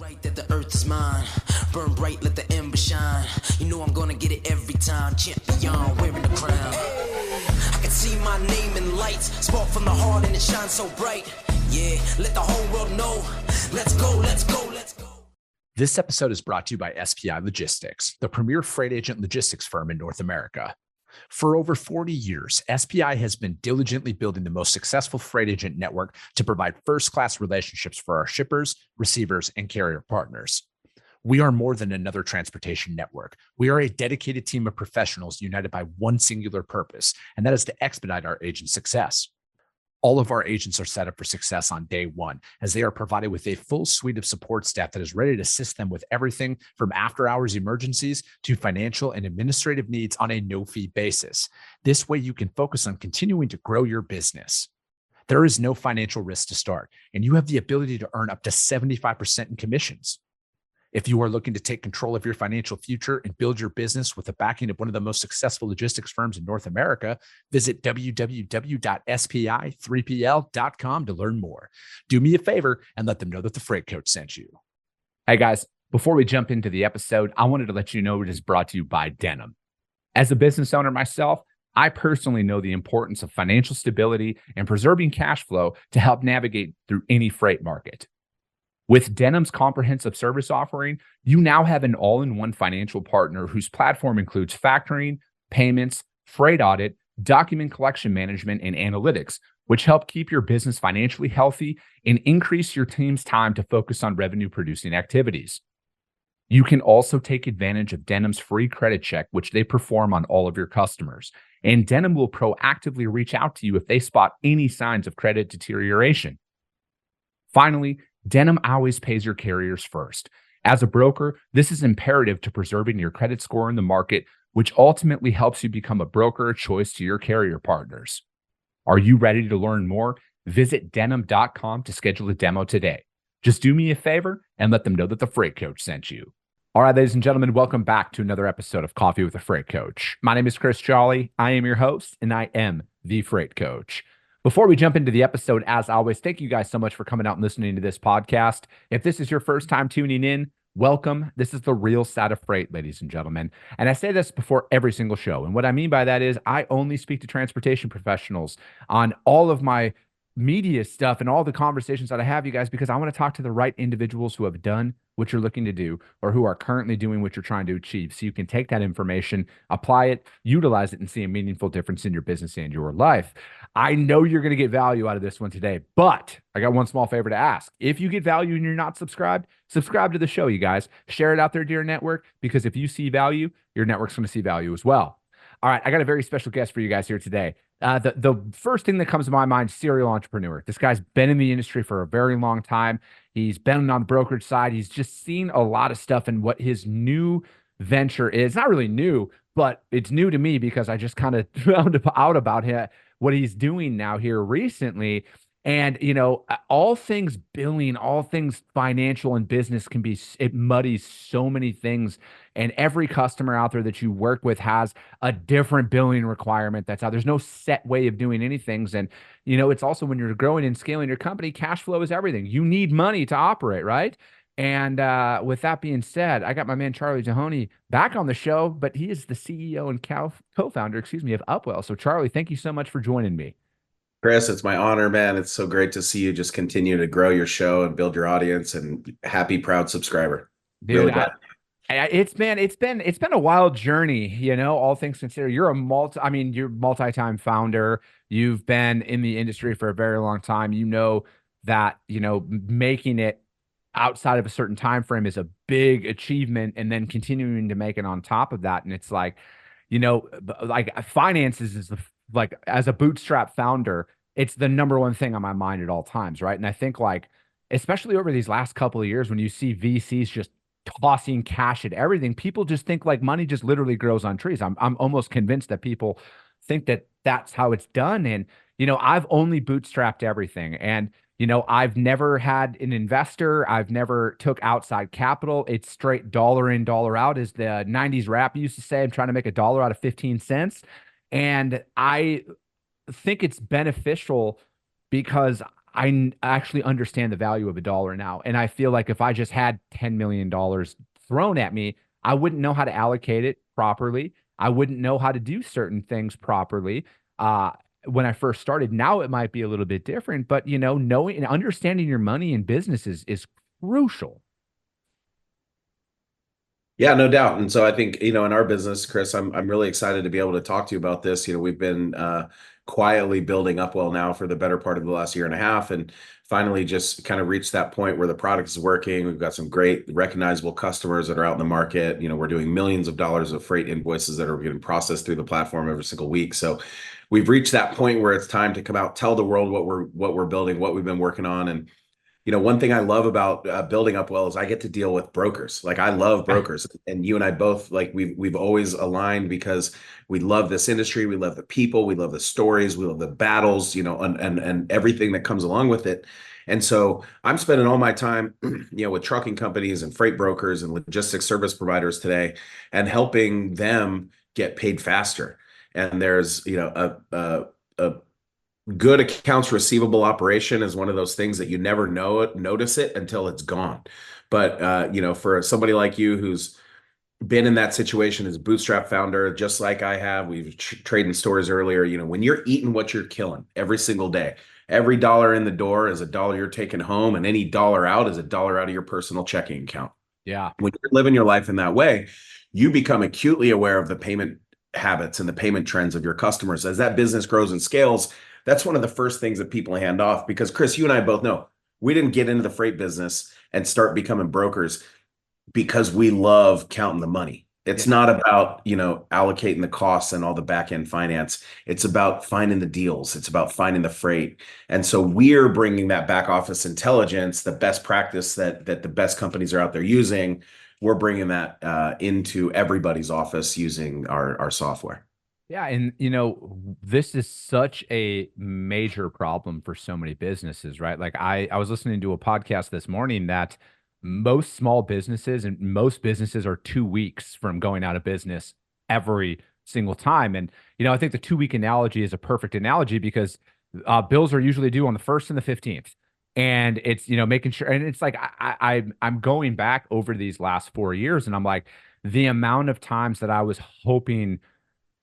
Right that the earth is mine. Burn bright, let the ember shine. You know I'm gonna get it every time. Champion, wearing the crown. I can see my name in lights. Spark from the heart and it shines so bright. Yeah, let the whole world know. Let's go, let's go, let's go. This episode is brought to you by SPI Logistics, the premier freight agent logistics firm in North America. For over 40 years, SPI has been diligently building the most successful freight agent network to provide first-class relationships for our shippers, receivers, and carrier partners. We are more than another transportation network. We are a dedicated team of professionals united by one singular purpose, and that is to expedite our agent success. All of our agents are set up for success on day one, as they are provided with a full suite of support staff that is ready to assist them with everything from after-hours emergencies to financial and administrative needs on a no-fee basis. This way, you can focus on continuing to grow your business. There is no financial risk to start, and you have the ability to earn up to 75% in commissions. If you are looking to take control of your financial future and build your business with the backing of one of the most successful logistics firms in North America, visit www.spi3pl.com to learn more. Do me a favor and let them know that the Freight Coach sent you. Hey guys, before we jump into the episode, I wanted to let you know it is brought to you by Denim. As a business owner myself, I personally know the importance of financial stability and preserving cash flow to help navigate through any freight market. With Denim's comprehensive service offering, you now have an all-in-one financial partner whose platform includes factoring, payments, freight audit, document collection management, and analytics, which help keep your business financially healthy and increase your team's time to focus on revenue-producing activities. You can also take advantage of Denim's free credit check, which they perform on all of your customers. And Denim will proactively reach out to you if they spot any signs of credit deterioration. Finally, Denim always pays your carriers first. As a broker, this is imperative to preserving your credit score in the market, which ultimately helps you become a broker of choice to your carrier partners. Are you ready to learn more? Visit denim.com to schedule a demo today. Just do me a favor and let them know that the Freight Coach sent you. All right, ladies and gentlemen, welcome back to another episode of Coffee with the Freight Coach. My name is Chris Charley. I am your host, and I am the Freight Coach. Before we jump into the episode, as always, thank you guys so much for coming out and listening to this podcast. If this is your first time tuning in, welcome. This is the real side of freight, ladies and gentlemen. And I say this before every single show. And what I mean by that is I only speak to transportation professionals on all of my media stuff and all the conversations that I have, you guys, because I want to talk to the right individuals who have done what you're looking to do or who are currently doing what you're trying to achieve. So you can take that information, apply it, utilize it, and see a meaningful difference in your business and your life. I know you're going to get value out of this one today, but I got one small favor to ask. If you get value and you're not subscribed, subscribe to the show, you guys. Share it out there to your network, because if you see value, your network's going to see value as well. All right, I got a very special guest for you guys here today. The first thing that comes to my mind, serial entrepreneur. This guy's been in the industry for a very long time. He's been on the brokerage side. He's just seen a lot of stuff, and what his new venture is. Not really new, but it's new to me because I just kind of found out about him, what he's doing now here recently. And, you know, all things billing, all things financial and business it muddies so many things. And every customer out there that you work with has a different billing requirement that's out. There's no set way of doing anything. And, you know, it's also when you're growing and scaling your company, cash flow is everything. You need money to operate, right? And with that being said, I got my man Charley Dehoney back on the show, but he is the CEO and co-founder, of Upwell. So Charley, thank you so much for joining me. Chris, it's my honor, man. It's so great to see you just continue to grow your show and build your audience, and happy, proud subscriber. Dude, really glad. It's been a wild journey, you know, all things considered. You're you're multi-time founder. You've been in the industry for a very long time. You know that, you know, making it outside of a certain time frame is a big achievement, and then continuing to make it on top of that. And it's like, you know, like finances is like, as a bootstrap founder, it's the number one thing on my mind at all times, right? And I think, like, especially over these last couple of years, when you see VCs just tossing cash at everything, people just think like money just literally grows on trees. I'm almost convinced that people think that that's how it's done. And, you know, I've only bootstrapped everything. And, you know, I've never had an investor. I've never took outside capital. It's straight dollar in, dollar out, as the 90s rap used to say. I'm trying to make a dollar out of 15 cents. And I think it's beneficial because actually understand the value of a dollar now. And I feel like if I just had $10 million thrown at me, I wouldn't know how to allocate it properly. I wouldn't know how to do certain things properly. When I first started, now it might be a little bit different, but knowing and understanding your money in business is crucial. Yeah, no doubt. And so I think, in our business, Chris, I'm really excited to be able to talk to you about this. We've been quietly building Upwell now for the better part of the last year and a half, and finally just kind of reached that point where the product is working. We've got some great recognizable customers that are out in the market. We're doing millions of dollars of freight invoices that are getting processed through the platform every single week. So we've reached that point where it's time to come out, tell the world what we're building, what we've been working on. And one thing I love about building Upwell is I get to deal with brokers. Like, I love brokers, and you and I both, like, we've always aligned because we love this industry. We love the people. We love the stories. We love the battles, and everything that comes along with it. And so I'm spending all my time, with trucking companies and freight brokers and logistics service providers today, and helping them get paid faster. And there's, a good accounts receivable operation is one of those things that you never notice it until it's gone. But for somebody like you who's been in that situation as a bootstrap founder, just like I have, we've traded stories earlier. When you're eating what you're killing every single day, every dollar in the door is a dollar you're taking home, and any dollar out is a dollar out of your personal checking account. Yeah. When you're living your life in that way, you become acutely aware of the payment habits and the payment trends of your customers. As that business grows and scales, that's one of the first things that people hand off, because Chris, you and I both know we didn't get into the freight business and start becoming brokers because we love counting the money. It's not about, allocating the costs and all the back end finance. It's about finding the deals. It's about finding the freight. And so we're bringing that back office intelligence, the best practice that the best companies are out there using. We're bringing that into everybody's office using our software. Yeah. And, this is such a major problem for so many businesses, right? Like, I was listening to a podcast this morning that most small businesses and most businesses are 2 weeks from going out of business every single time. And, I think the 2 week analogy is a perfect analogy because bills are usually due on the 1st and the 15th. And it's, making sure, and it's like, I'm going back over these last 4 years, and I'm like, the amount of times that I was hoping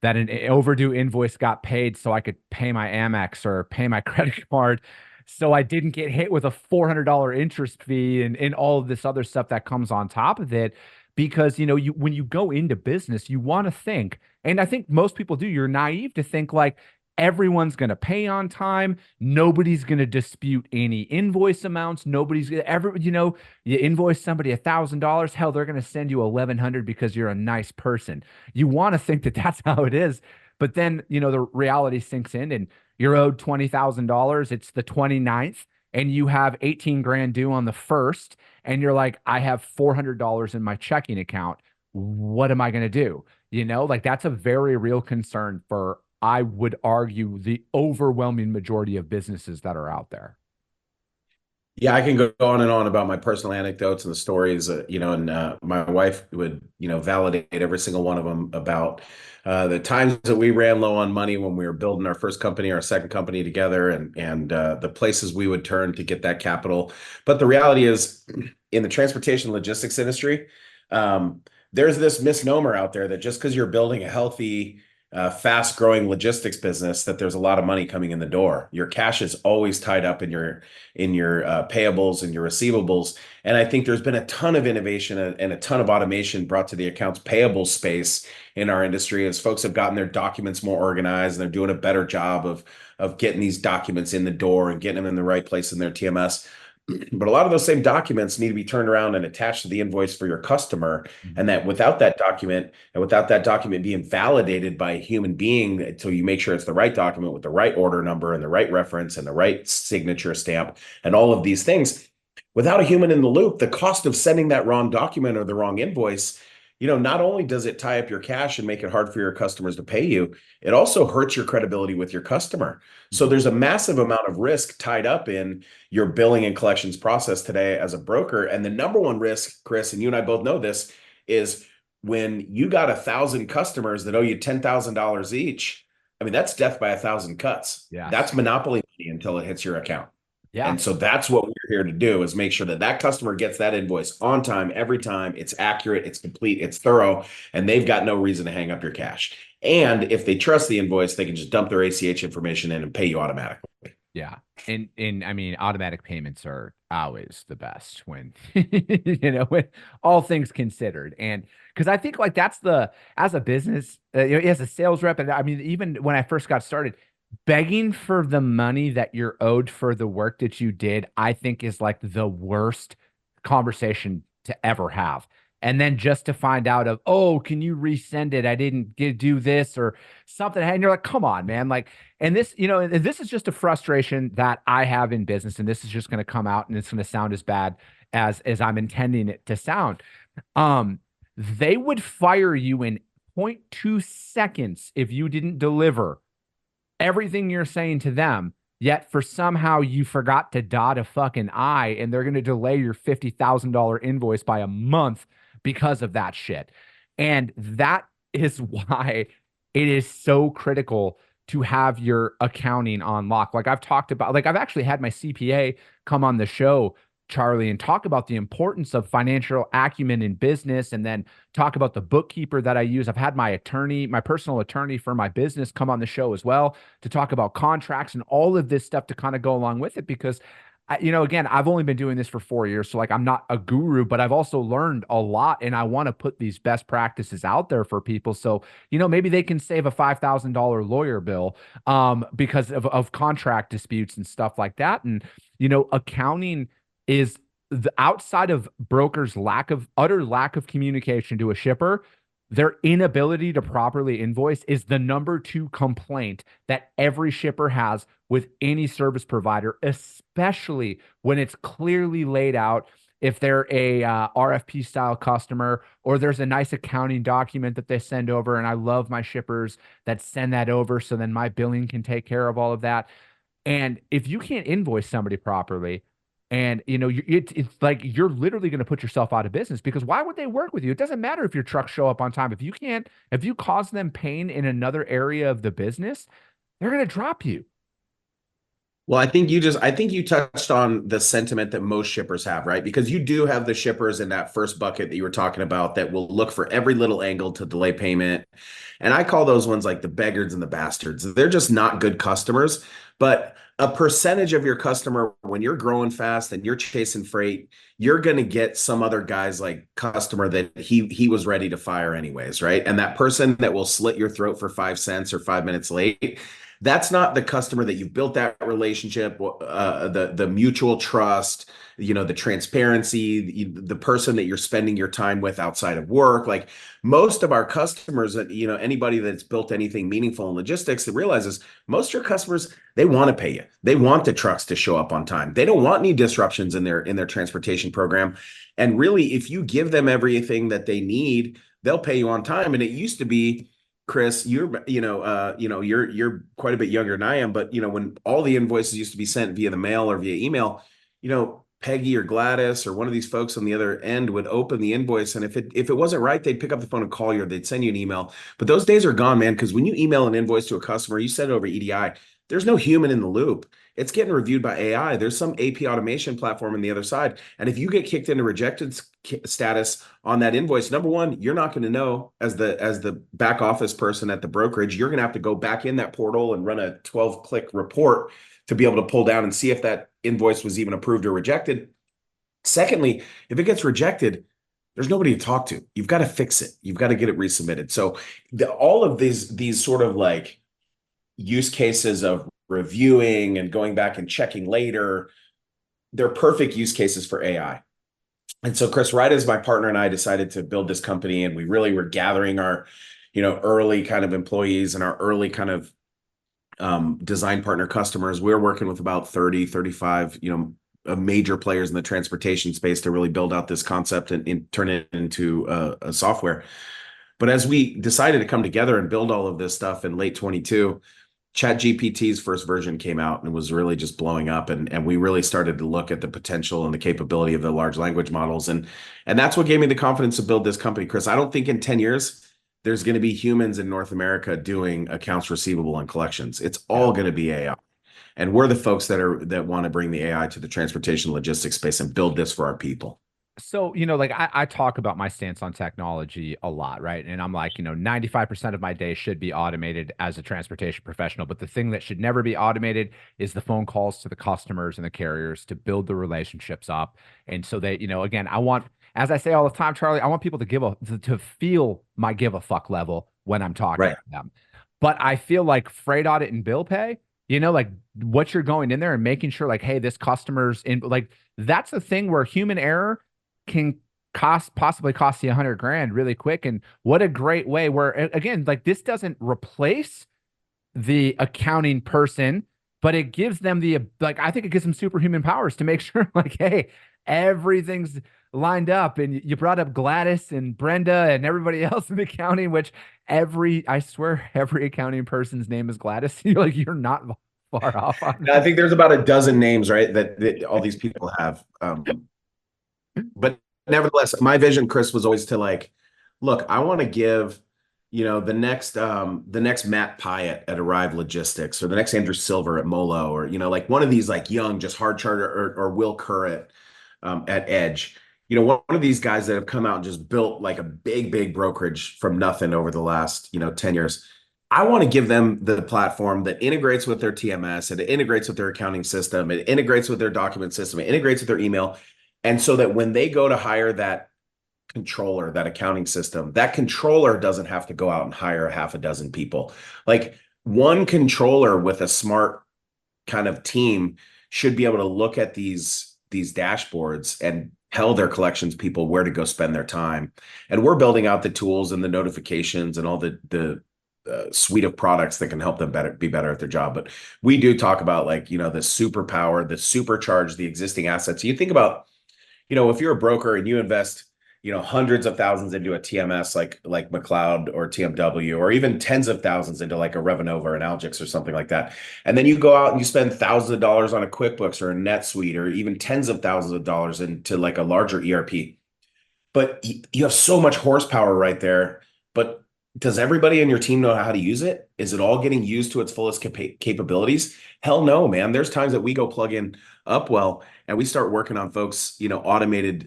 that an overdue invoice got paid so I could pay my Amex or pay my credit card, so I didn't get hit with a $400 interest fee and all of this other stuff that comes on top of it. Because, when you go into business, you want to think, and I think most people do, you're naive to think like everyone's going to pay on time. Nobody's going to dispute any invoice amounts. Nobody's going to ever, you invoice somebody $1,000. Hell, they're going to send you 1,100 because you're a nice person. You want to think that that's how it is. But then, the reality sinks in and you're owed $20,000. It's the 29th and you have 18 grand due on the 1st. And you're like, I have $400 in my checking account. What am I going to do? Like, that's a very real concern for, I would argue, the overwhelming majority of businesses that are out there. Yeah, I can go on and on about my personal anecdotes and the stories, and my wife would, validate every single one of them about the times that we ran low on money when we were building our first company, our second company together, and the places we would turn to get that capital. But the reality is, in the transportation logistics industry, there's this misnomer out there that just because you're building a healthy, fast-growing logistics business, that there's a lot of money coming in the door. Your cash is always tied up in your payables and your receivables. And I think there's been a ton of innovation and a ton of automation brought to the accounts payable space in our industry as folks have gotten their documents more organized, and they're doing a better job of getting these documents in the door and getting them in the right place in their TMS. But a lot of those same documents need to be turned around and attached to the invoice for your customer. And that without that document being validated by a human being, until you make sure it's the right document with the right order number and the right reference and the right signature stamp and all of these things, without a human in the loop, the cost of sending that wrong document or the wrong invoice, not only does it tie up your cash and make it hard for your customers to pay you, it also hurts your credibility with your customer. So there's a massive amount of risk tied up in your billing and collections process today as a broker. And the number one risk, Chris, and you and I both know this, is when you got 1,000 customers that owe you $10,000 each. I mean, that's death by 1,000 cuts. Yeah. That's monopoly money until it hits your account. Yeah. And so that's what we're here to do, is make sure that that customer gets that invoice on time, every time. It's accurate, it's complete, it's thorough, and they've got no reason to hang up your cash. And if they trust the invoice, they can just dump their ACH information in and pay you automatically. Yeah. And I mean, automatic payments are always the best when, when all things considered. And because I think like that's as a business, as a sales rep, and I mean, even when I first got started, begging for the money that you're owed for the work that you did, I think is like the worst conversation to ever have. And then just to find out of, oh, can you resend it? I didn't do this or something. And you're like, come on, man. Like, and this, and this is just a frustration that I have in business. And this is just going to come out and it's going to sound as bad as I'm intending it to sound. They would fire you in 0.2 seconds if you didn't deliver everything you're saying to them. Yet for somehow you forgot to dot a fucking I, and they're going to delay your $50,000 invoice by a month because of that shit. And that is why it is so critical to have your accounting on lock. Like I've talked about, like I've actually had my CPA come on the show, Charlie, and talk about the importance of financial acumen in business, and then talk about the bookkeeper that I use. I've had my attorney, my personal attorney for my business, come on the show as well to talk about contracts and all of this stuff to kind of go along with it. Because again, I've only been doing this for 4 years. So like, I'm not a guru, but I've also learned a lot, and I want to put these best practices out there for people. So, maybe they can save a $5,000 lawyer bill because of contract disputes and stuff like that. And, accounting is the outside of brokers' utter lack of communication to a shipper. Their inability to properly invoice is the number 2 complaint that every shipper has with any service provider, especially when it's clearly laid out. If they're a RFP style customer, or there's a nice accounting document that they send over. And I love my shippers that send that over, so then my billing can take care of all of that. And if you can't invoice somebody properly, and it's like you're literally going to put yourself out of business, because why would they work with you? It doesn't matter if your trucks show up on time. If you cause them pain in another area of the business, they're going to drop you. Well, I think you touched on the sentiment that most shippers have, right? Because you do have the shippers in that first bucket that you were talking about that will look for every little angle to delay payment. And I call those ones like the beggars and the bastards. They're just not good customers. But a percentage of your customer, when you're growing fast and you're chasing freight, you're going to get some other guy's like customer that he was ready to fire anyways, right? And that person that will slit your throat for 5 cents or 5 minutes late, that's not the customer that you've built that relationship, the mutual trust, the transparency, the person that you're spending your time with outside of work. Like most of our customers, anybody that's built anything meaningful in logistics that realizes most of your customers, they want to pay you. They want the trucks to show up on time. They don't want any disruptions in their transportation program. And really, if you give them everything that they need, they'll pay you on time. And it used to be, Chris, you're quite a bit younger than I am, but when all the invoices used to be sent via the mail or via email, Peggy or Gladys or one of these folks on the other end would open the invoice, and if it wasn't right, they'd pick up the phone and call you, or they'd send you an email. But those days are gone, man, because when you email an invoice to a customer, you send it over EDI, there's no human in the loop. It's getting reviewed by AI. There's some AP automation platform on the other side. And if you get kicked into rejected status on that invoice, number one, you're not going to know as the back office person at the brokerage. You're going to have to go back in that portal and run a 12-click report to be able to pull down and see if that invoice was even approved or rejected. Secondly, if it gets rejected, there's nobody to talk to. You've got to fix it. You've got to get it resubmitted. So all of these sort of like use cases of reviewing and going back and checking later, they're perfect use cases for AI. And so Chris, right as my partner and I decided to build this company, and we really were gathering our, early kind of employees and our early kind of design partner customers, we were working with about 30, 35, major players in the transportation space to really build out this concept and turn it into a software. But as we decided to come together and build all of this stuff in late 22, ChatGPT's first version came out and was really just blowing up. And we really started to look at the potential and the capability of the large language models. And that's what gave me the confidence to build this company, Chris. I don't think in 10 years, there's going to be humans in North America doing accounts receivable and collections. It's all going to be AI. And we're the folks that want to bring the AI to the transportation logistics space and build this for our people. So, like I talk about my stance on technology a lot, right? And I'm like, 95% of my day should be automated as a transportation professional. But the thing that should never be automated is the phone calls to the customers and the carriers to build the relationships up. And so that, again, I want, as I say all the time, Charlie, I want people to feel my give a fuck level when I'm talking Right. to them. But I feel like freight audit and bill pay, like what you're going in there and making sure like, hey, this customer's in, like, that's the thing where human error can possibly cost you 100 grand really quick. And what a great way where, again, like this doesn't replace the accounting person, but it gives them I think it gives them superhuman powers to make sure like, hey, everything's lined up. And you brought up Gladys and Brenda and everybody else in accounting, which I swear every accounting person's name is Gladys. You're not far off on that. I think there's about a dozen names, right, that all these people have. But nevertheless, my vision, Chris, was always to like, look, I want to give, the next Matt Pyatt at Arrive Logistics, or the next Andrew Silver at Molo, or like one of these like young, just hard charter, or Will Kerr at Edge. One of these guys that have come out and just built like a big brokerage from nothing over the last 10 years. I want to give them the platform that integrates with their TMS, and it integrates with their accounting system, it integrates with their document system, it integrates with their email. And so that when they go to hire that controller, that accounting system, that controller doesn't have to go out and hire half a dozen people. Like one controller with a smart kind of team should be able to look at these dashboards and tell their collections people where to go spend their time. And we're building out the tools and the notifications and all the suite of products that can help them be better at their job. But we do talk about like, the superpower, the supercharge, the existing assets. You think about, if you're a broker and you invest, hundreds of thousands into a TMS like McLeod or TMW, or even tens of thousands into like a Revenova or an Algix or something like that. And then you go out and you spend thousands of dollars on a QuickBooks or a NetSuite, or even tens of thousands of dollars into like a larger ERP. But you have so much horsepower right there. But does everybody in your team know how to use it? Is it all getting used to its fullest capabilities? Hell no, man. There's times that we go plug in Upwell and we start working on folks, automated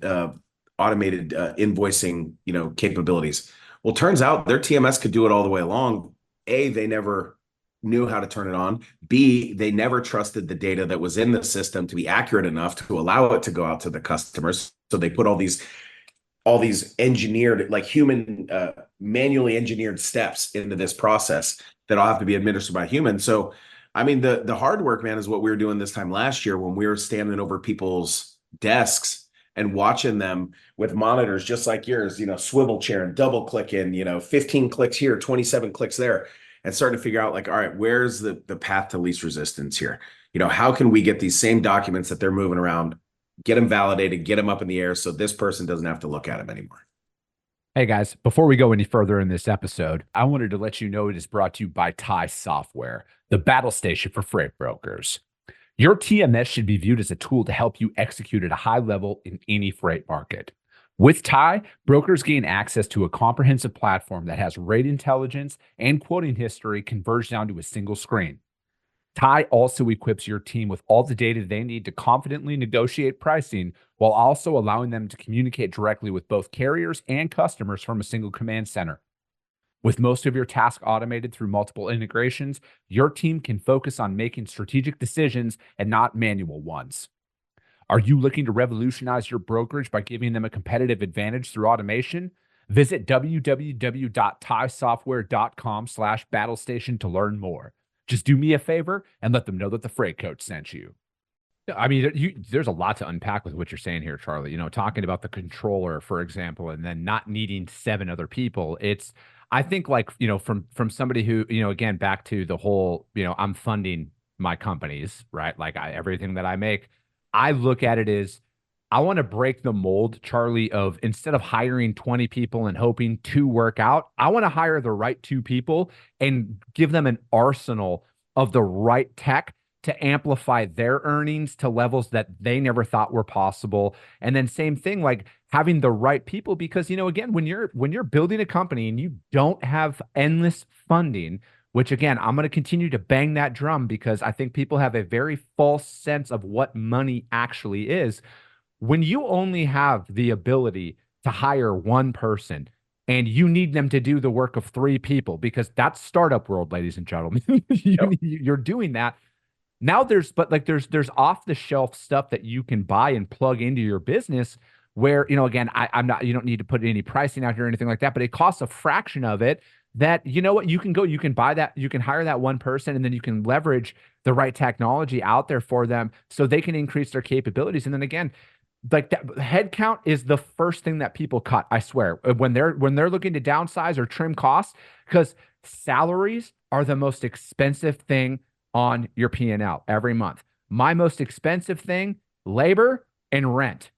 invoicing, capabilities. Well, turns out their TMS could do it all the way along. A, they never knew how to turn it on. B, they never trusted the data that was in the system to be accurate enough to allow it to go out to the customers. So they put all these engineered, like human, manually engineered steps into this process that all have to be administered by humans. So, I mean, the hard work, man, is what we were doing this time last year when we were standing over people's desks and watching them with monitors just like yours, swivel chair and double clicking, 15 clicks here, 27 clicks there, and starting to figure out like, all right, where's the path to least resistance here? How can we get these same documents that they're moving around, get them validated, get them up in the air so this person doesn't have to look at them anymore? Hey guys, before we go any further in this episode, I wanted to let you know it is brought to you by TIE Software, the battle station for freight brokers. Your TMS should be viewed as a tool to help you execute at a high level in any freight market. With TIE, brokers gain access to a comprehensive platform that has rate intelligence and quoting history converged down to a single screen. TIE also equips your team with all the data they need to confidently negotiate pricing, while also allowing them to communicate directly with both carriers and customers from a single command center. With most of your tasks automated through multiple integrations, your team can focus on making strategic decisions and not manual ones. Are you looking to revolutionize your brokerage by giving them a competitive advantage through automation? Visit www.tiesoftware.com/battlestation to learn more. Just do me a favor and let them know that the Freight Coach sent you. I mean, there's a lot to unpack with what you're saying here, Charlie. Talking about the controller, for example, and then not needing 7 other people. I think like, from somebody who, again, back to the whole, I'm funding my companies, right? Like everything that I make, I look at it as I want to break the mold, Charlie, of instead of hiring 20 people and hoping 2 work out, I want to hire the right 2 people and give them an arsenal of the right tech to amplify their earnings to levels that they never thought were possible. And then same thing, like having the right people, because, again, when you're building a company and you don't have endless funding, which again, I'm going to continue to bang that drum because I think people have a very false sense of what money actually is. When you only have the ability to hire one person and you need them to do the work of three people, because that's startup world, ladies and gentlemen, you're doing that. Now there's off the shelf stuff that you can buy and plug into your business where, again, I'm not, you don't need to put any pricing out here or anything like that, but it costs a fraction of it that, you can go, you can buy that, you can hire that one person, and then you can leverage the right technology out there for them so they can increase their capabilities. And then again, like that headcount is the first thing that people cut. I swear, when they're looking to downsize or trim costs, because salaries are the most expensive thing on your P&L every month. My most expensive thing, labor and rent.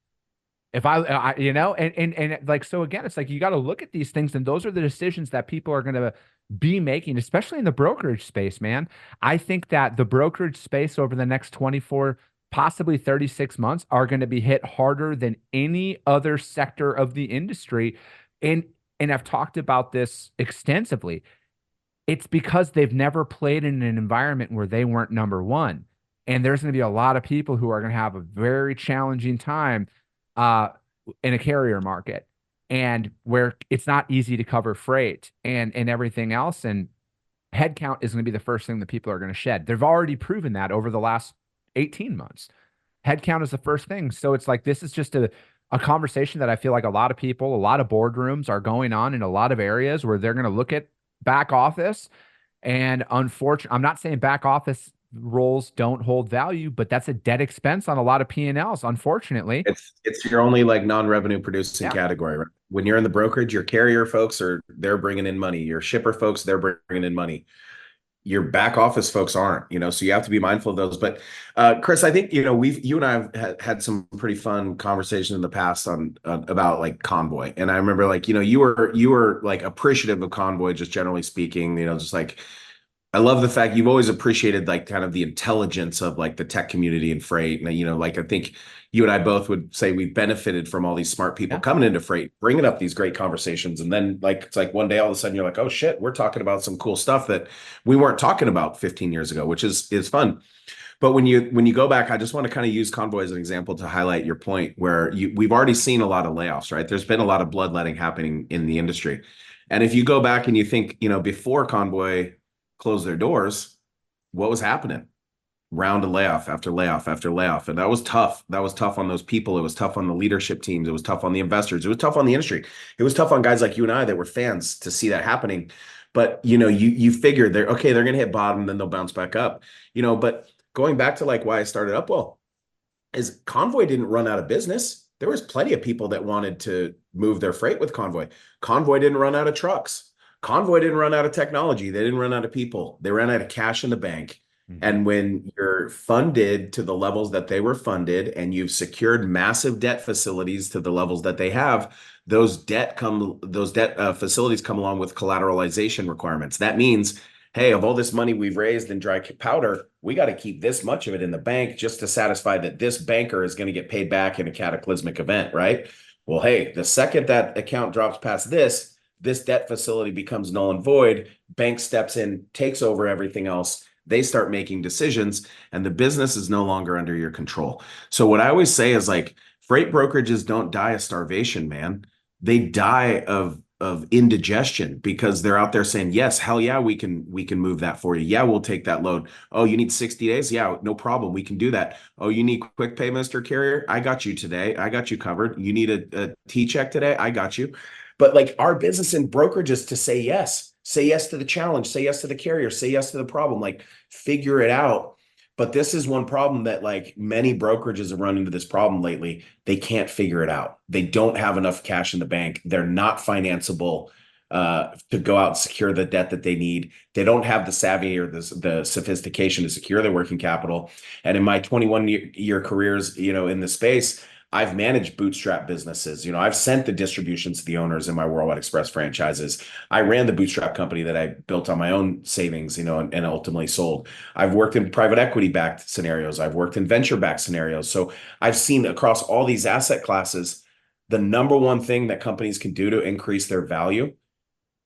If and like, so again, it's like, you got to look at these things, and those are the decisions that people are going to be making, especially in the brokerage space, man. I think that the brokerage space over the next 24, possibly 36 months are going to be hit harder than any other sector of the industry. And I've talked about this extensively. It's because they've never played in an environment where they weren't number one. And there's going to be a lot of people who are going to have a very challenging time in a carrier market, and where it's not easy to cover freight and everything else. And headcount is going to be the first thing that people are going to shed. They've already proven that over the last 18 months. Headcount is the first thing. So it's like, this is just a conversation that I feel like a lot of people, a lot of boardrooms are going on in a lot of areas where they're going to look at back office. And unfortunately, I'm not saying back office roles don't hold value, but that's a dead expense on a lot of P&Ls, unfortunately. It's your only like non-revenue producing category, right? When you're in the brokerage, your carrier folks they're bringing in money. Your shipper folks, they're bringing in money. Your back office folks aren't, so you have to be mindful of those. But Chris, I think, you and I have had some pretty fun conversations in the past about like Convoy. And I remember like, you were like appreciative of Convoy, just generally speaking, just like, I love the fact you've always appreciated like kind of the intelligence of like the tech community and freight. And, like, I think you and I both would say we've benefited from all these smart people coming into freight, bringing up these great conversations. And then like, it's like one day, all of a sudden you're like, oh shit, we're talking about some cool stuff that we weren't talking about 15 years ago, which is fun. But when you go back, I just want to kind of use Convoy as an example to highlight your point where we've already seen a lot of layoffs, right? There's been a lot of bloodletting happening in the industry. And if you go back and you think, before Convoy closed their doors, what was happening? Round of layoff after layoff after layoff. And that was tough. That was tough on those people. It was tough on the leadership teams. It was tough on the investors. It was tough on the industry. It was tough on guys like you and I that were fans to see that happening. But, you figured they're going to hit bottom, then they'll bounce back up, but going back to like why I started Upwell is Convoy didn't run out of business. There was plenty of people that wanted to move their freight with Convoy. Convoy didn't run out of trucks. Convoy didn't run out of technology. They didn't run out of people. They ran out of cash in the bank. Mm-hmm. And when you're funded to the levels that they were funded and you've secured massive debt facilities to the levels that they have, those debt facilities come along with collateralization requirements. That means, hey, of all this money we've raised in dry powder, we got to keep this much of it in the bank just to satisfy that this banker is going to get paid back in a cataclysmic event, right? Well, hey, the second that account drops past this debt facility becomes null and void. Bank steps in, takes over everything else. They start making decisions, and the business is no longer under your control. So what I always say is like, freight brokerages don't die of starvation, man. They die of indigestion because they're out there saying, yes, hell yeah, we can move that for you. Yeah, we'll take that load. Oh, you need 60 days? Yeah, no problem. We can do that. Oh, you need quick pay, Mr. Carrier? I got you today. I got you covered. You need a T-check today? I got you. But like, our business in brokerage is to say yes to the challenge, say yes to the carrier, say yes to the problem, like figure it out. But this is one problem that like many brokerages have run into this problem lately. They can't figure it out. They don't have enough cash in the bank. They're not financeable to go out and secure the debt that they need. They don't have the savvy or the sophistication to secure their working capital. And in my 21-year careers, in the space, I've managed bootstrap businesses. I've sent the distributions to the owners in my Worldwide Express franchises. I ran the bootstrap company that I built on my own savings, and ultimately sold. I've worked in private equity backed scenarios. I've worked in venture backed scenarios. So I've seen across all these asset classes, the number one thing that companies can do to increase their value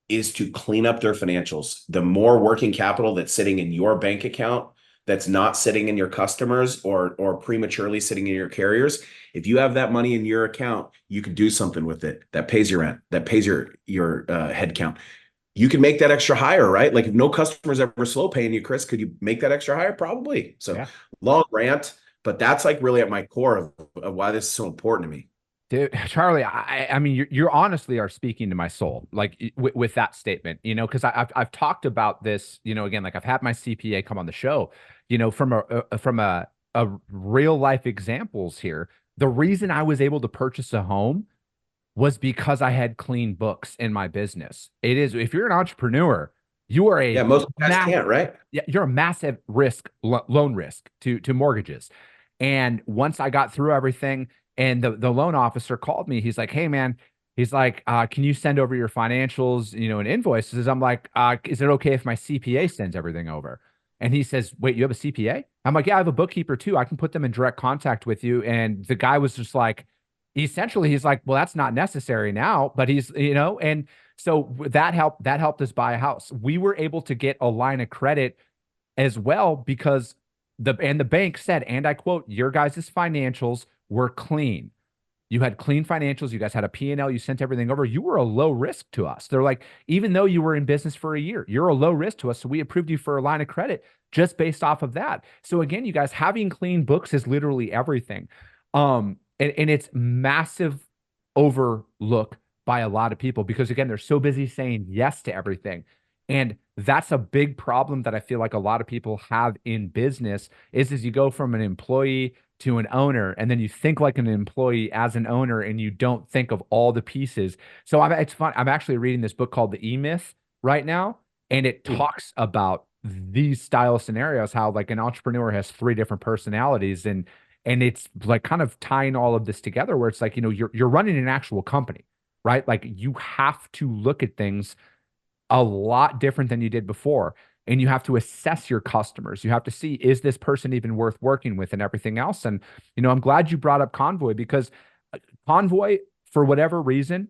is to clean up their financials. The more working capital that's sitting in your bank account, that's not sitting in your customers or prematurely sitting in your carriers. If you have that money in your account, you can do something with it that pays your rent, that pays your head count. You can make that extra higher, right? Like if no customers ever slow paying you, Chris, could you make that extra higher? Probably. So Yeah. long rant, but that's like really at my core of why this is so important to me. Dude, Charlie, I mean, you honestly are speaking to my soul, like with that statement, because I've talked about this, again, like I've had my CPA come on the show, from a real life examples here. The reason I was able to purchase a home was because I had clean books in my business. It is, if you're an entrepreneur, you are Yeah, most guys can't, right? yeah, you're a massive risk, loan risk to mortgages. And once I got through everything, and the loan officer called me, he's like, "Hey man," he's like, "Can you send over your financials, and invoices?" I'm like, "Is it okay if my CPA sends everything over?" And he says, "Wait, you have a CPA?" I'm like, "Yeah, I have a bookkeeper too. I can put them in direct contact with you." And the guy was just like, essentially, he's like, "Well, that's not necessary now," but and so that helped us buy a house. We were able to get a line of credit as well because the bank said, and I quote, "Your guys' financials were clean. You had clean financials. You guys had a P&L. You sent everything over. You were a low risk to us." They're like, "Even though you were in business for a year, you're a low risk to us. So we approved you for a line of credit just based off of that." So again, you guys, having clean books is literally everything. And it's massive overlook by a lot of people because again, they're so busy saying yes to everything. And that's a big problem that I feel like a lot of people have in business is you go from an employee to an owner, and then you think like an employee as an owner, and you don't think of all the pieces. So it's fun. I'm actually reading this book called The E-Myth right now, and it talks about these style scenarios, how like an entrepreneur has three different personalities, and it's like kind of tying all of this together, where it's like you're running an actual company, right? Like you have to look at things a lot different than you did before. And you have to assess your customers. You have to see, is this person even worth working with and everything else? And, I'm glad you brought up Convoy because Convoy, for whatever reason,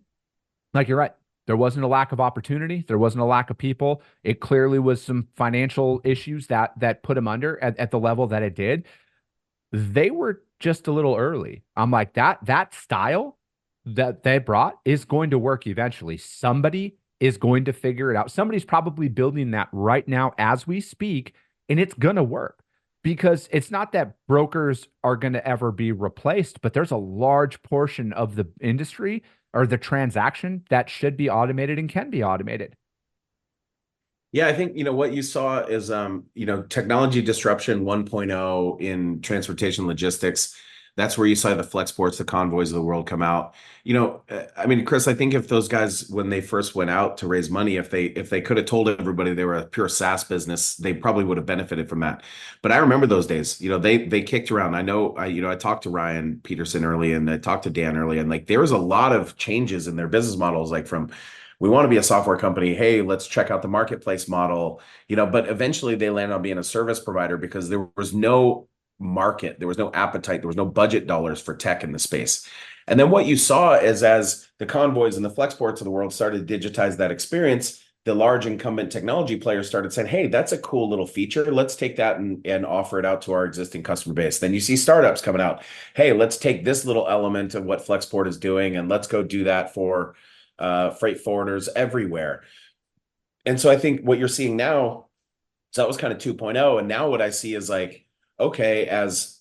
like you're right, there wasn't a lack of opportunity. There wasn't a lack of people. It clearly was some financial issues that put them under at the level that it did. They were just a little early. I'm like, that style that they brought is going to work eventually. Somebody is going to figure it out. Somebody's probably building that right now as we speak, and it's going to work because it's not that brokers are going to ever be replaced, but there's a large portion of the industry or the transaction that should be automated and can be automated. Yeah, I think, what you saw is, technology disruption 1.0 in transportation logistics. That's where you saw the Flexports, the Convoys of the world come out. I mean, Chris, I think if those guys, when they first went out to raise money, if they could have told everybody they were a pure SaaS business, they probably would have benefited from that. But I remember those days. They kicked around. I know, I talked to Ryan Peterson early, and I talked to Dan early, and like there was a lot of changes in their business models, like from we want to be a software company. Hey, let's check out the marketplace model. But eventually they landed on being a service provider because there was no market, there was no appetite, there was no budget dollars for tech in the space. And then what you saw is as the Convoys and the Flexports of the world started to digitize that experience, the large incumbent technology players started saying, hey, that's a cool little feature. Let's take that and offer it out to our existing customer base. Then you see startups coming out. Hey, let's take this little element of what Flexport is doing and let's go do that for freight forwarders everywhere. And so I think what you're seeing now, so that was kind of 2.0. And now what I see is like, okay, as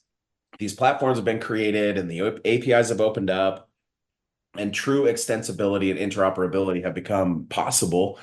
these platforms have been created and the APIs have opened up and true extensibility and interoperability have become possible,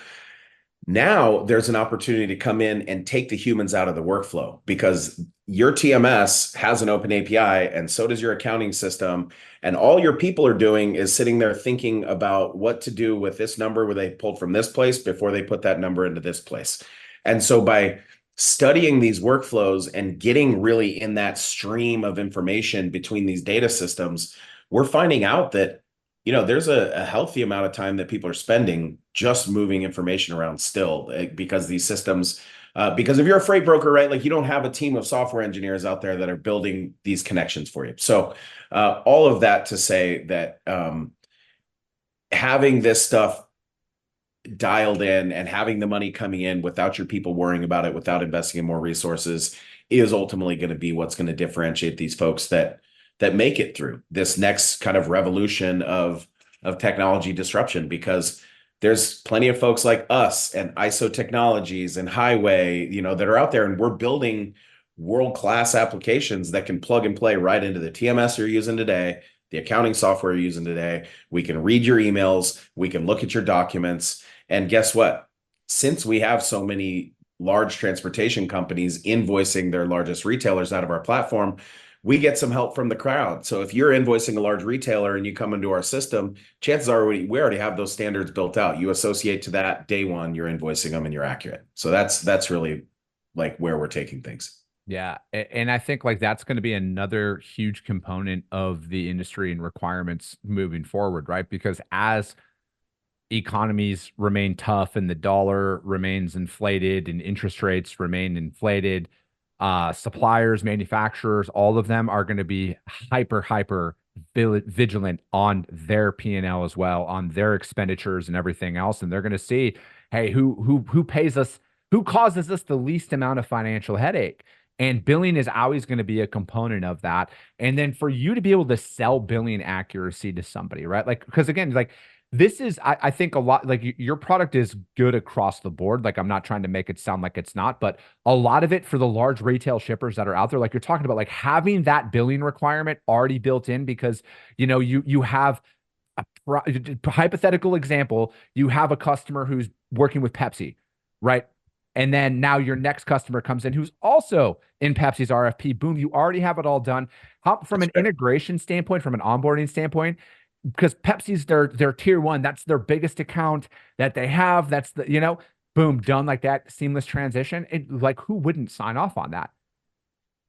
now there's an opportunity to come in and take the humans out of the workflow because your TMS has an open API and so does your accounting system. And all your people are doing is sitting there thinking about what to do with this number where they pulled from this place before they put that number into this place. And so by studying these workflows and getting really in that stream of information between these data systems, we're finding out that there's a healthy amount of time that people are spending just moving information around still because these systems, because if you're a freight broker, right, like you don't have a team of software engineers out there that are building these connections for you. So all of that to say that having this stuff dialed in, and having the money coming in without your people worrying about it, without investing in more resources, is ultimately going to be what's going to differentiate these folks that make it through this next kind of revolution of technology disruption. Because there's plenty of folks like us and ISO Technologies and Highway, that are out there, and we're building world-class applications that can plug and play right into the TMS you're using today, the accounting software you're using today. We can read your emails, we can look at your documents, and guess what? Since we have so many large transportation companies invoicing their largest retailers out of our platform, we get some help from the crowd. So if you're invoicing a large retailer and you come into our system, chances are we already have those standards built out. You associate to that day one, you're invoicing them and you're accurate. So that's really like where we're taking things. Yeah. And I think like that's going to be another huge component of the industry and requirements moving forward, right? Because as economies remain tough and the dollar remains inflated and interest rates remain inflated, suppliers, manufacturers, all of them are going to be hyper vigilant on their P&L as well, on their expenditures and everything else. And they're going to see, hey, who pays us, who causes us the least amount of financial headache. And billing is always going to be a component of that. And then for you to be able to sell billing accuracy to somebody, right? Like, because again, like this is, I think a lot, like your product is good across the board. Like I'm not trying to make it sound like it's not, but a lot of it for the large retail shippers that are out there, like you're talking about, like having that billing requirement already built in, because, you have a hypothetical example, you have a customer who's working with Pepsi, right? And then now your next customer comes in who's also in Pepsi's RFP. Boom, you already have it all done. From an integration standpoint, from an onboarding standpoint, because Pepsi's their tier one, that's their biggest account that they have. That's the, boom, done like that, seamless transition. Like who wouldn't sign off on that?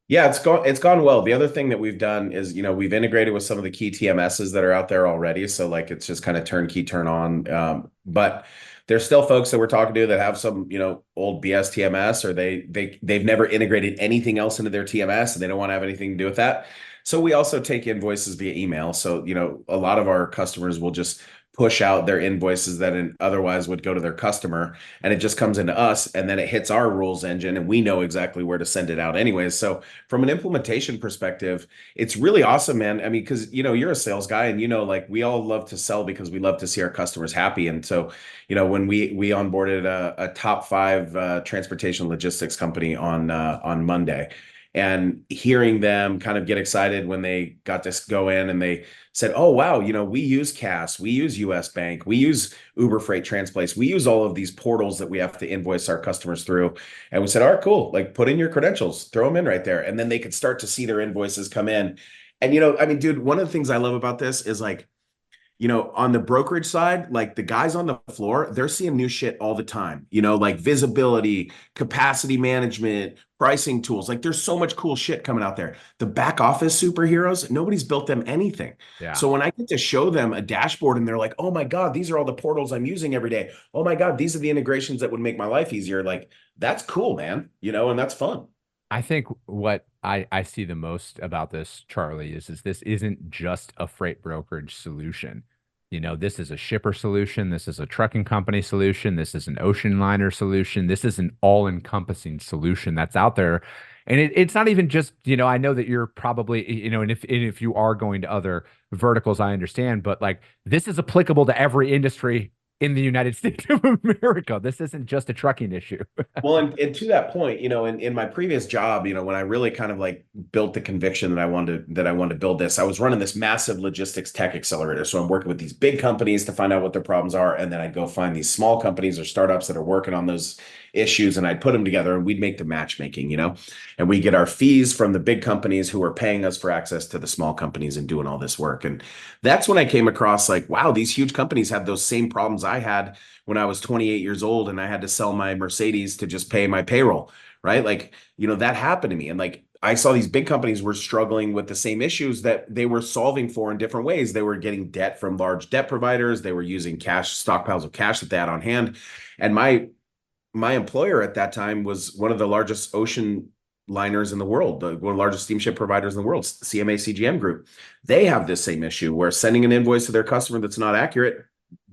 Yeah, it's gone well. The other thing that we've done is, we've integrated with some of the key TMSs that are out there already. So like it's just kind of turnkey, turn on. But there's still folks that we're talking to that have some, old BS TMS, or they've never integrated anything else into their TMS and they don't want to have anything to do with that. So we also take invoices via email. So, a lot of our customers will just push out their invoices that otherwise would go to their customer, and it just comes into us, and then it hits our rules engine, and we know exactly where to send it out anyways. So from an implementation perspective, it's really awesome, man. I mean, because you're a sales guy, and like we all love to sell because we love to see our customers happy. And so when we onboarded a top 5 transportation logistics company on Monday, and hearing them kind of get excited when they got to go in and they said, oh, wow, we use CAS, we use US Bank, we use Uber Freight Transplace, we use all of these portals that we have to invoice our customers through. And we said, all right, cool, like put in your credentials, throw them in right there. And then they could start to see their invoices come in. And, I mean, dude, one of the things I love about this is like, on the brokerage side, like the guys on the floor, they're seeing new shit all the time, like visibility, capacity management, pricing tools. Like there's so much cool shit coming out there. The back office superheroes, nobody's built them anything. Yeah. So when I get to show them a dashboard and they're like, oh my God, these are all the portals I'm using every day. Oh my God, these are the integrations that would make my life easier. Like that's cool, man, and that's fun. I think what I see the most about this, Charlie, is this isn't just a freight brokerage solution. This is a shipper solution. This is a trucking company solution. This is an ocean liner solution. This is an all-encompassing solution that's out there. And it's not even just, I know that you're probably, and if you are going to other verticals, I understand, but like this is applicable to every industry in the United States of America. This isn't just a trucking issue. Well, and to that point, in my previous job, when I really kind of like built the conviction that I wanted to build this, I was running this massive logistics tech accelerator. So I'm working with these big companies to find out what their problems are. And then I'd go find these small companies or startups that are working on those issues, and I'd put them together and we'd make the matchmaking, and we get our fees from the big companies who are paying us for access to the small companies and doing all this work. And that's when I came across like, wow, these huge companies have those same problems I had when I was 28 years old and I had to sell my Mercedes to just pay my payroll, right? Like, that happened to me. And like, I saw these big companies were struggling with the same issues that they were solving for in different ways. They were getting debt from large debt providers. They were using stockpiles of cash that they had on hand. And my employer at that time was one of the largest ocean liners in the world, one of the largest steamship providers in the world, CMA CGM Group. They have this same issue where sending an invoice to their customer that's not accurate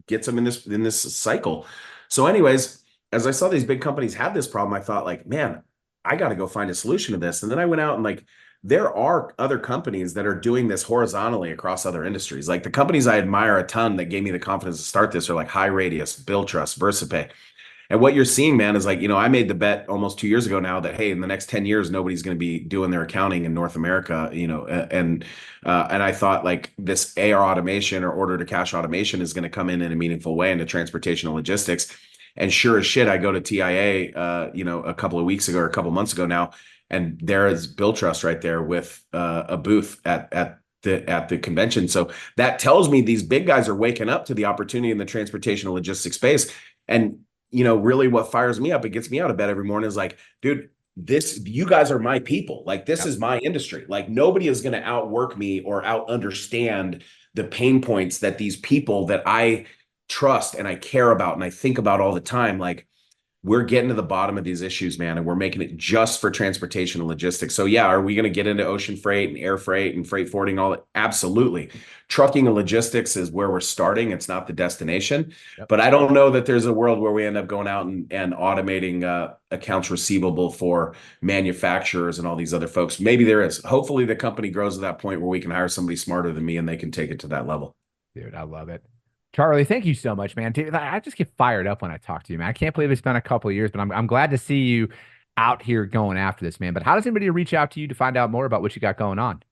gets them in this cycle. So anyways, as I saw these big companies have this problem, I thought like, man, I got to go find a solution to this. And then I went out and like, there are other companies that are doing this horizontally across other industries. Like the companies I admire a ton that gave me the confidence to start this are like High Radius, Bill Trust, VersaPay. And what you're seeing, man, is like, I made the bet almost 2 years ago now that, hey, in the next 10 years, nobody's going to be doing their accounting in North America, and I thought like this AR automation or order to cash automation is going to come in a meaningful way into transportation and logistics. And sure as shit, I go to TIA, a couple of weeks ago or a couple of months ago now, and there is Bill Trust right there with a booth at the convention. So that tells me these big guys are waking up to the opportunity in the transportation and logistics space. And really what fires me up, it gets me out of bed every morning is like, dude, you guys are my people. Like, this is my industry. Like, nobody is going to outwork me or out understand the pain points that these people that I trust and I care about and I think about all the time. Like, we're getting to the bottom of these issues, man, and we're making it just for transportation and logistics. So yeah, are we going to get into ocean freight and air freight and freight forwarding, all that? Absolutely. Trucking and logistics is where we're starting. It's not the destination. Yep. But I don't know that there's a world where we end up going out and automating accounts receivable for manufacturers and all these other folks. Maybe there is. Hopefully the company grows to that point where we can hire somebody smarter than me and they can take it to that level. Dude, I love it. Charlie, thank you so much, man. Dude, I just get fired up when I talk to you, man. I can't believe it's been a couple of years, but I'm glad to see you out here going after this, man. But how does anybody reach out to you to find out more about what you got going on?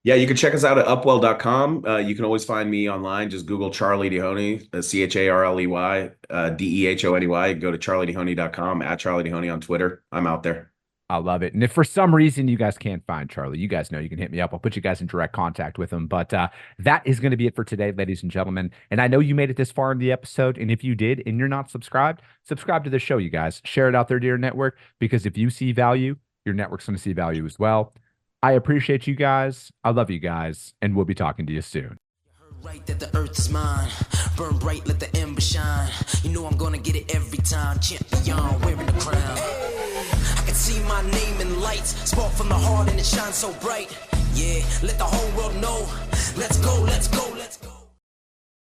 Yeah, you can check us out at upwell.com. You can always find me online. Just Google Charley Dehoney, CharleyDehoney, Dehoney. Go to charleydehoney.com, at Charley Dehoney on Twitter. I'm out there. I love it. And if for some reason you guys can't find Charlie, you guys know you can hit me up. I'll put you guys in direct contact with him. But that is going to be it for today, ladies and gentlemen. And I know you made it this far in the episode. And if you did and you're not subscribed, subscribe to the show, you guys. Share it out there to your network, because if you see value, your network's going to see value as well. I appreciate you guys. I love you guys. And we'll be talking to you soon. Right that the earth is mine. Burn bright, let the ember shine. You know I'm gonna get it every time. Champion, wearing the crown. I can see my name in lights. Spark from the heart and it shines so bright. Yeah, let the whole world know. Let's go, let's go.